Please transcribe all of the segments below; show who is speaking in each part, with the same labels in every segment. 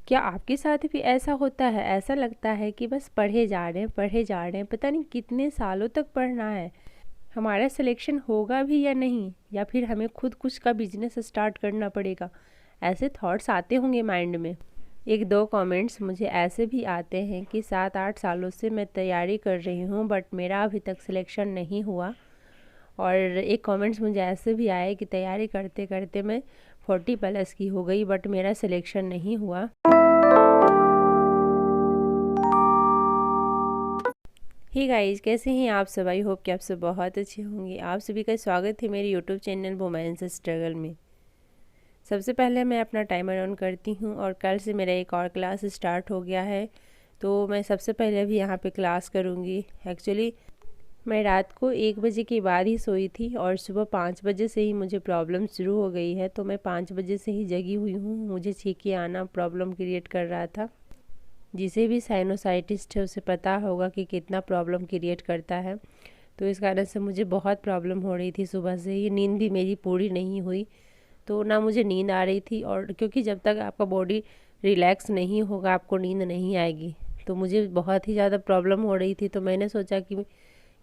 Speaker 1: क्या आपके साथ भी ऐसा होता है? ऐसा लगता है कि बस पढ़े जा रहे हैं, पढ़े जा रहे हैं, पता नहीं कितने सालों तक पढ़ना है, हमारा सिलेक्शन होगा भी या नहीं, या फिर हमें खुद कुछ का बिजनेस स्टार्ट करना पड़ेगा। ऐसे थॉट्स आते होंगे माइंड में। एक दो कमेंट्स मुझे ऐसे भी आते हैं कि 7-8 सालों से मैं तैयारी कर रही हूँ बट मेरा अभी तक सिलेक्शन नहीं हुआ। और एक कमेंट्स मुझे ऐसे भी आए कि तैयारी करते करते मैं 40+ की हो गई बट मेरा सिलेक्शन नहीं हुआ। हे गाइस, कैसे हैं आप सब? आई होप कि आप सब बहुत अच्छे होंगे। आप सभी का स्वागत है मेरे यूट्यूब चैनल वुमेन्स स्ट्रगल में। सबसे पहले मैं अपना टाइमर ऑन करती हूँ और कल से मेरा एक और क्लास स्टार्ट हो गया है, तो मैं सबसे पहले भी यहाँ पे क्लास करूँगी। एक्चुअली मैं रात को 1 बजे के बाद ही सोई थी और सुबह 5 बजे से ही मुझे प्रॉब्लम शुरू हो गई है, तो मैं 5 बजे से ही जगी हुई हूँ। मुझे छींके आना प्रॉब्लम क्रिएट कर रहा था। जिसे भी साइनोसाइटिस्ट है उसे पता होगा कि कितना प्रॉब्लम क्रिएट करता है। तो इस कारण से मुझे बहुत प्रॉब्लम हो रही थी सुबह से। ये नींद भी मेरी पूरी नहीं हुई, तो ना मुझे नींद आ रही थी, और क्योंकि जब तक आपका बॉडी रिलैक्स नहीं होगा आपको नींद नहीं आएगी। तो मुझे बहुत ही ज़्यादा प्रॉब्लम हो रही थी, तो मैंने सोचा कि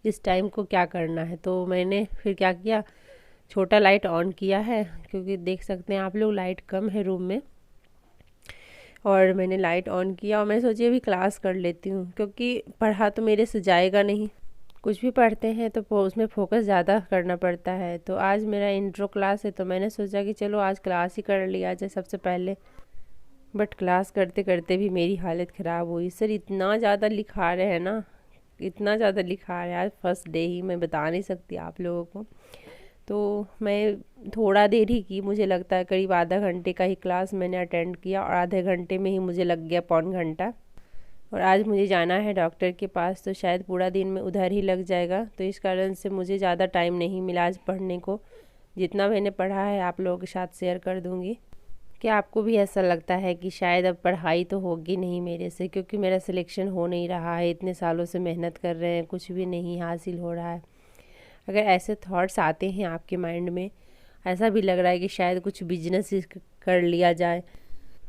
Speaker 1: इस टाइम को क्या करना है। तो मैंने फिर क्या किया, छोटा लाइट ऑन किया है, क्योंकि देख सकते हैं आप लोग लाइट कम है रूम में। और मैंने लाइट ऑन किया और मैं सोची अभी क्लास कर लेती हूँ, क्योंकि पढ़ा तो मेरे से जाएगा नहीं। कुछ भी पढ़ते हैं तो उसमें फोकस ज़्यादा करना पड़ता है। तो आज मेरा इंट्रो क्लास है, तो मैंने सोचा कि चलो आज क्लास ही कर लिया जाए सबसे पहले। बट क्लास करते करते भी मेरी हालत ख़राब हुई। सर इतना ज़्यादा लिखा रहे हैं ना, इतना ज़्यादा लिखा रहे हैं। आज फर्स्ट डे ही मैं बता नहीं सकती आप लोगों को। तो मैं थोड़ा देर ही की, मुझे लगता है करीब आधा घंटे का ही क्लास मैंने अटेंड किया, और आधे घंटे में ही मुझे लग गया पौन घंटा। और आज मुझे जाना है डॉक्टर के पास, तो शायद पूरा दिन में उधर ही लग जाएगा। तो इस कारण से मुझे ज़्यादा टाइम नहीं मिला आज पढ़ने को। जितना मैंने पढ़ा है आप लोगों के साथ शेयर कर दूँगी। क्या आपको भी ऐसा लगता है कि शायद अब पढ़ाई तो होगी नहीं मेरे से, क्योंकि मेरा सिलेक्शन हो नहीं रहा है, इतने सालों से मेहनत कर रहे हैं, कुछ भी नहीं हासिल हो रहा है। अगर ऐसे थॉट्स आते हैं आपके माइंड में, ऐसा भी लग रहा है कि शायद कुछ बिजनेस कर लिया जाए।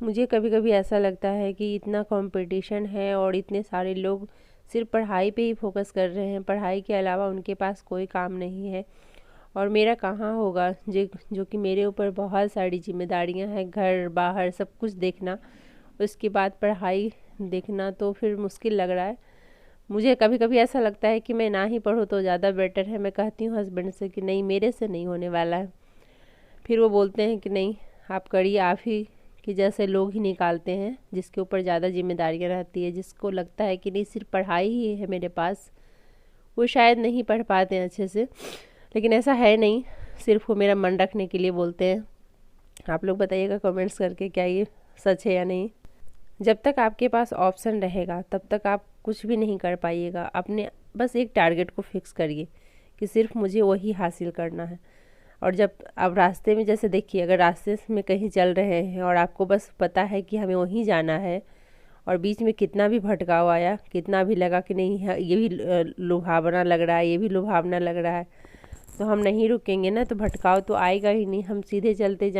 Speaker 1: मुझे कभी कभी ऐसा लगता है कि इतना कंपटीशन है और इतने सारे लोग सिर्फ पढ़ाई पे ही फोकस कर रहे हैं, पढ़ाई के अलावा उनके पास कोई काम नहीं है। और मेरा कहाँ होगा, जो कि मेरे ऊपर बहुत सारी जिम्मेदारियां हैं, घर बाहर सब कुछ देखना, उसके बाद पढ़ाई देखना, तो फिर मुश्किल लग रहा है। मुझे कभी कभी ऐसा लगता है कि मैं ना ही पढूं तो ज़्यादा बेटर है। मैं कहती हूँ हस्बैंड से कि नहीं, मेरे से नहीं होने वाला है। फिर वो बोलते हैं कि नहीं आप करिए, आप ही कि जैसे लोग ही निकालते हैं जिसके ऊपर ज़्यादा जिम्मेदारियाँ रहती है, जिसको लगता है कि नहीं सिर्फ पढ़ाई ही है मेरे पास, वो शायद नहीं पढ़ पाते हैं अच्छे से। लेकिन ऐसा है नहीं, सिर्फ वो मेरा मन रखने के लिए बोलते हैं। आप लोग बताइएगा कमेंट्स करके क्या ये सच है या नहीं। जब तक आपके पास ऑप्शन रहेगा तब तक आप कुछ भी नहीं कर पाइएगा। अपने बस एक टारगेट को फिक्स करिए कि सिर्फ मुझे वही हासिल करना है। और जब आप रास्ते में, जैसे देखिए अगर रास्ते में कहीं चल रहे हैं और आपको बस पता है कि हमें वहीं जाना है, और बीच में कितना भी भटकाव आया, कितना भी लगा कि नहीं ये भी लुभावना लग रहा है, ये भी लुभावना लग रहा है, तो हम नहीं रुकेंगे ना। तो भटकाव तो आएगा ही नहीं, हम सीधे चलते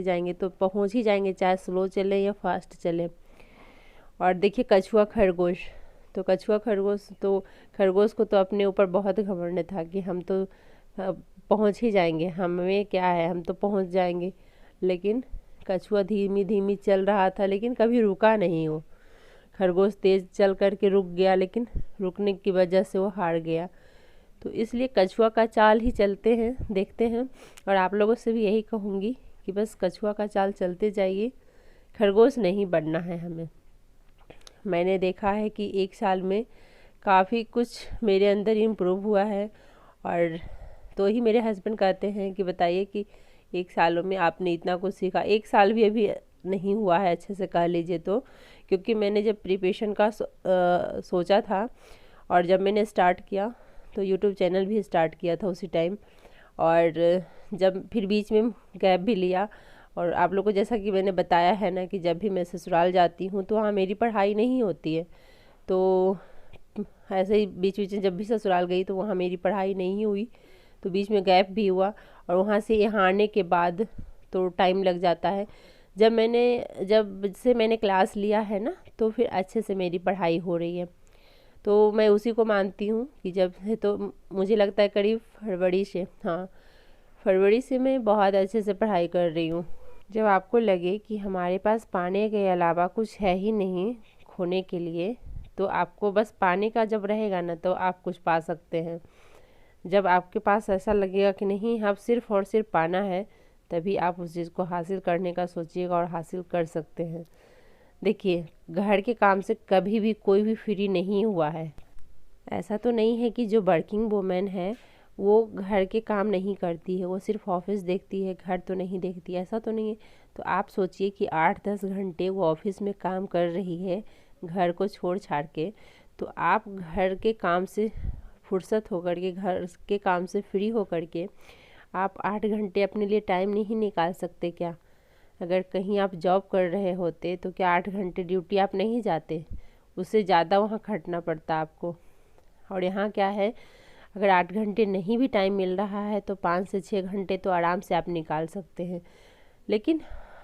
Speaker 1: जाएंगे तो पहुंच ही जाएंगे, चाहे स्लो चले या फास्ट चले। और देखिए कछुआ खरगोश, तो कछुआ खरगोश, तो खरगोश को तो अपने ऊपर बहुत घमंड था कि हम तो पहुंच ही जाएंगे, हमें क्या है, हम तो पहुंच जाएंगे। लेकिन कछुआ धीमी धीमी चल रहा था, लेकिन कभी रुका नहीं वो। खरगोश तेज चल कर के रुक गया, लेकिन रुकने की वजह से वो हार गया। तो इसलिए कछुआ का चाल ही चलते हैं, देखते हैं। और आप लोगों से भी यही कहूँगी कि बस कछुआ का चाल चलते जाइए, खरगोश नहीं बनना है हमें। मैंने देखा है कि 1 साल में काफ़ी कुछ मेरे अंदर इम्प्रूव हुआ है। और तो ही मेरे हस्बैंड कहते हैं कि बताइए कि 1 सालों में आपने इतना कुछ सीखा। 1 साल भी अभी नहीं हुआ है अच्छे से कह लीजिए तो, क्योंकि मैंने जब प्रिपरेशन का सोचा था और जब मैंने स्टार्ट किया तो यूट्यूब चैनल भी स्टार्ट किया था उसी टाइम। और जब फिर बीच में गैप भी लिया, और आप लोग को जैसा कि मैंने बताया है ना कि जब भी मैं ससुराल जाती हूँ तो वहाँ मेरी पढ़ाई नहीं होती है। तो ऐसे ही बीच बीच में जब भी ससुराल गई तो वहाँ मेरी पढ़ाई नहीं हुई, तो बीच में गैप भी हुआ। और वहाँ से यहाँ आने के बाद तो टाइम लग जाता है। जब से मैंने क्लास लिया है ना, तो फिर अच्छे से मेरी पढ़ाई हो रही है। तो मैं उसी को मानती हूँ कि जब से, तो मुझे लगता है करीब फरवरी से, हाँ फरवरी से मैं बहुत अच्छे से पढ़ाई कर रही हूँ। जब आपको लगे कि हमारे पास पाने के अलावा कुछ है ही नहीं खोने के लिए, तो आपको बस पाने का जब रहेगा ना, तो आप कुछ पा सकते हैं। जब आपके पास ऐसा लगेगा कि नहीं, आप सिर्फ और सिर्फ पाना है, तभी आप उस चीज़ को हासिल करने का सोचिएगा और हासिल कर सकते हैं। देखिए, घर के काम से कभी भी कोई भी फ्री नहीं हुआ है। ऐसा तो नहीं है कि जो वर्किंग वुमेन है वो घर के काम नहीं करती है, वो सिर्फ ऑफिस देखती है, घर तो नहीं देखती, ऐसा तो नहीं है। तो आप सोचिए कि 8-10 घंटे वो ऑफिस में काम कर रही है घर को छोड़ छाड़ के, तो आप घर के काम से फुर्सत होकर के, घर के काम से फ्री होकर के आप 8 घंटे अपने लिए टाइम नहीं निकाल सकते क्या? अगर कहीं आप जॉब कर रहे होते तो क्या 8 घंटे ड्यूटी आप नहीं जाते? उससे ज़्यादा वहाँ खटना पड़ता आपको। और यहाँ क्या है, अगर 8 घंटे नहीं भी टाइम मिल रहा है तो 5 से 6 घंटे तो आराम से आप निकाल सकते हैं। लेकिन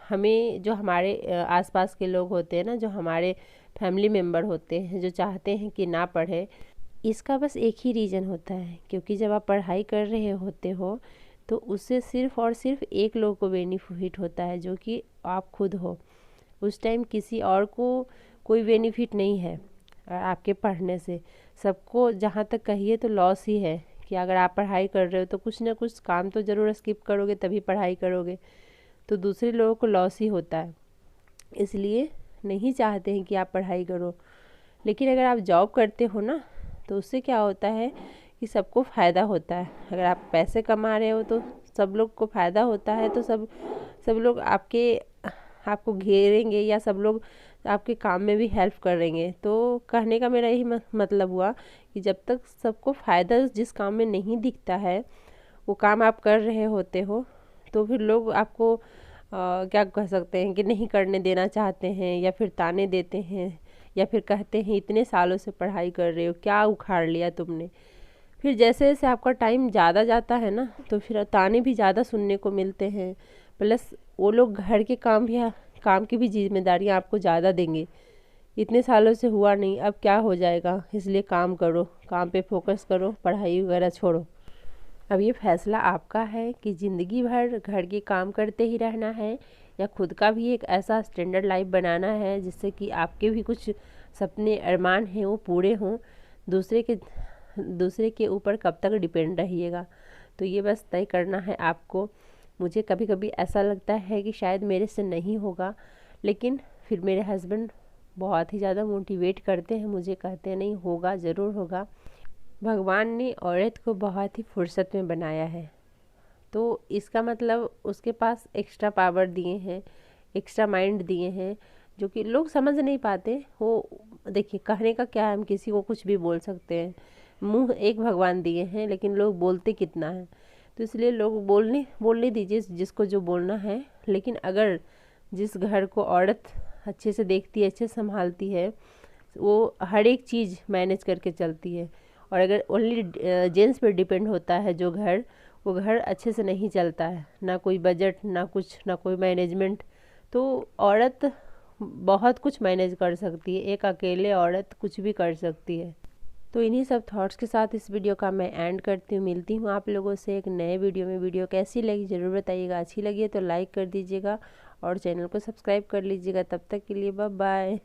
Speaker 1: हमें, जो हमारे आसपास के लोग होते हैं ना, जो हमारे फैमिली मेम्बर होते हैं, जो चाहते हैं कि ना पढ़े, इसका बस एक ही रीज़न होता है, क्योंकि जब आप पढ़ाई कर रहे होते हो तो उससे सिर्फ़ और सिर्फ एक लोग को बेनिफिट होता है, जो कि आप खुद हो। उस टाइम किसी और को कोई बेनिफिट नहीं है आपके पढ़ने से। सबको जहाँ तक कहिए तो लॉस ही है कि अगर आप पढ़ाई कर रहे हो तो कुछ ना कुछ काम तो ज़रूर स्किप करोगे, तभी पढ़ाई करोगे, तो दूसरे लोगों को लॉस ही होता है। इसलिए नहीं चाहते हैं कि आप पढ़ाई करो। लेकिन अगर आप जॉब करते हो ना, तो उससे क्या होता है कि सबको फ़ायदा होता है। अगर आप पैसे कमा रहे हो तो सब लोग को फ़ायदा होता है, तो सब सब लोग आपको घेरेंगे, या सब लोग आपके काम में भी हेल्प करेंगे। तो कहने का मेरा यही मतलब हुआ कि जब तक सबको फ़ायदा जिस काम में नहीं दिखता है, वो काम आप कर रहे होते हो, तो फिर लोग आपको क्या कह सकते हैं कि नहीं करने देना चाहते हैं, या फिर ताने देते हैं, या फिर कहते हैं इतने सालों से पढ़ाई कर रहे हो, क्या उखाड़ लिया तुमने। फिर जैसे जैसे आपका टाइम ज़्यादा जाता है ना, तो फिर ताने भी ज़्यादा सुनने को मिलते हैं। प्लस वो लोग घर के काम की भी जिम्मेदारियाँ आपको ज़्यादा देंगे। इतने सालों से हुआ नहीं, अब क्या हो जाएगा, इसलिए काम करो, काम पे फोकस करो, पढ़ाई वगैरह छोड़ो। अब ये फैसला आपका है कि ज़िंदगी भर घर के काम करते ही रहना है, या खुद का भी एक ऐसा स्टैंडर्ड लाइफ बनाना है जिससे कि आपके भी कुछ सपने अरमान हैं वो पूरे हों। दूसरे के ऊपर कब तक डिपेंड रहिएगा, तो ये बस तय करना है आपको। मुझे कभी कभी ऐसा लगता है कि शायद मेरे से नहीं होगा, लेकिन फिर मेरे हस्बैंड बहुत ही ज़्यादा मोटिवेट करते हैं मुझे, कहते हैं नहीं होगा, ज़रूर होगा। भगवान ने औरत को बहुत ही फुर्सत में बनाया है, तो इसका मतलब उसके पास एक्स्ट्रा पावर दिए हैं, एक्स्ट्रा माइंड दिए हैं, जो कि लोग समझ नहीं पाते। वो देखिए, कहने का क्या है, हम किसी को कुछ भी बोल सकते हैं, मुंह एक भगवान दिए हैं, लेकिन लोग बोलते कितना है। तो इसलिए लोग बोलने दीजिए जिसको जो बोलना है। लेकिन अगर जिस घर को औरत अच्छे से देखती है, अच्छे से संभालती है, वो हर एक चीज़ मैनेज करके चलती है। और अगर ओनली जेंट्स पे डिपेंड होता है जो घर, वो घर अच्छे से नहीं चलता है, ना कोई बजट, ना कुछ, ना कोई मैनेजमेंट। तो औरत बहुत कुछ मैनेज कर सकती है, एक अकेले औरत कुछ भी कर सकती है। तो इन्हीं सब थॉट्स के साथ इस वीडियो का मैं एंड करती हूँ। मिलती हूँ आप लोगों से एक नए वीडियो में। वीडियो कैसी लगी ज़रूर बताइएगा, अच्छी लगी है तो लाइक कर दीजिएगा और चैनल को सब्सक्राइब कर लीजिएगा। तब तक के लिए बाय बाय।